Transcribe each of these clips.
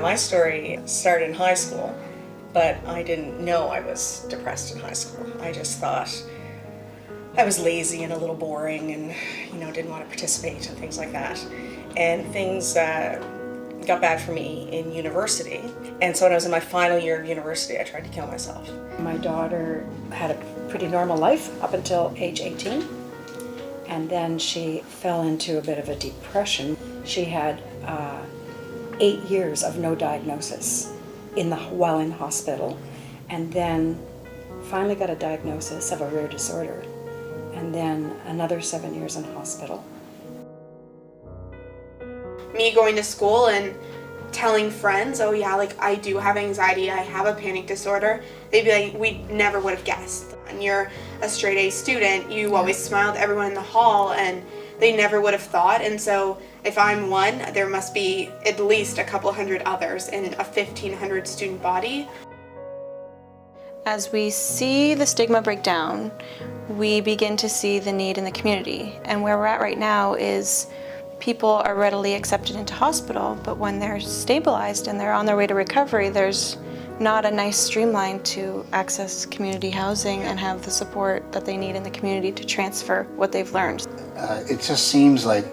My story started in high school, but I didn't know I was depressed in high school. I just thought I was lazy and a little boring and, didn't want to participate and things like that. And things got bad for me in university. And so when I was in my final year of university, I tried to kill myself. My daughter had a pretty normal life up until age 18. And then she fell into a bit of a depression. She had 8 years of no diagnosis while in hospital, and then finally got a diagnosis of a rare disorder, and then another 7 years in hospital. Me going to school and telling friends, oh yeah, like I do have anxiety, I have a panic disorder, they'd be like, we never would have guessed. And you're a straight A student, you always smiled at everyone in the hall, and they never would have thought. And so if I'm one, there must be at least a couple hundred others in a 1,500 student body. As we see the stigma break down, we begin to see the need in the community. And where we're at right now is people are readily accepted into hospital, but when they're stabilized and they're on their way to recovery, there's not a nice streamline to access community housing and have the support that they need in the community to transfer what they've learned. It just seems like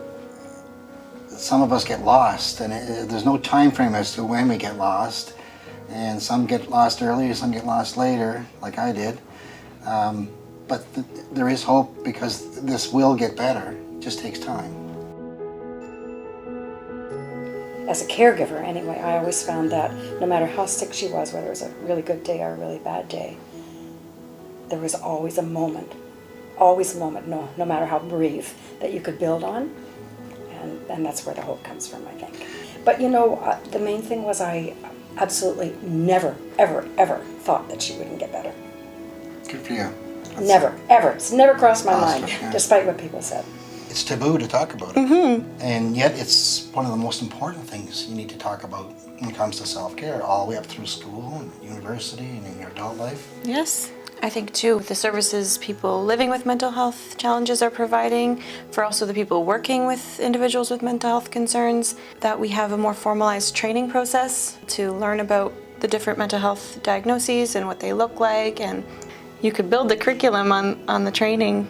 some of us get lost, and there's no time frame as to when we get lost. And some get lost earlier, some get lost later, like I did. But there is hope, because this will get better. It just takes time. As a caregiver, anyway, I always found that no matter how sick she was, whether it was a really good day or a really bad day, there was always a moment, no matter how brief, that you could build on. And that's where the hope comes from, I think. But the main thing was I absolutely never, ever, ever thought that she wouldn't get better. Good for you. Never, ever. It's never crossed my Awesome, mind, yeah. Despite what people said. It's taboo to talk about it. And yet it's one of the most important things you need to talk about when it comes to self-care, all the way up through school and university and in your adult life. Yes. I think too, the services people living with mental health challenges are providing, for also the people working with individuals with mental health concerns, that we have a more formalized training process to learn about the different mental health diagnoses and what they look like, and you could build the curriculum on the training.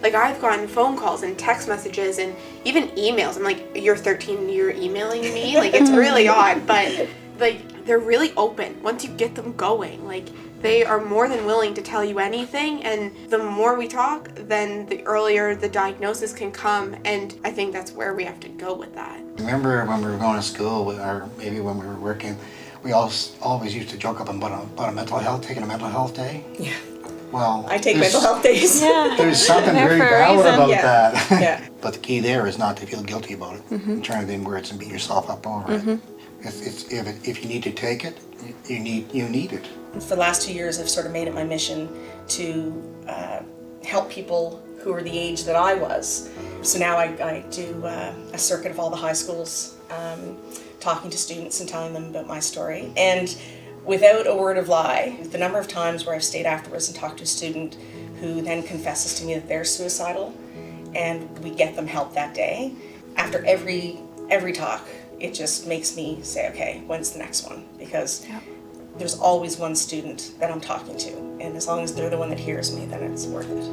Like I've gotten phone calls and text messages and even emails. I'm like, you're 13, you're emailing me? Like, it's really odd, but like they're really open once you get them going. Like, they are more than willing to tell you anything, and the more we talk, then the earlier the diagnosis can come, and I think that's where we have to go with that. Remember when we were going to school, or maybe when we were working, we always used to joke up about taking a mental health day? Yeah. Well, I take mental health days. Yeah. there's something There very for a valid reason. about Yeah. that. Yeah. But the key there is not to feel guilty about it and turn it in words and beat yourself up over it. If you need to take it, you need it. For the last 2 years, I've sort of made it my mission to help people who are the age that I was. So now I do a circuit of all the high schools, talking to students and telling them about my story. And without a word of lie, the number of times where I've stayed afterwards and talked to a student who then confesses to me that they're suicidal, and we get them help that day. After every talk, it just makes me say, okay, when's the next one? Because there's always one student that I'm talking to, and as long as they're the one that hears me, then it's worth it.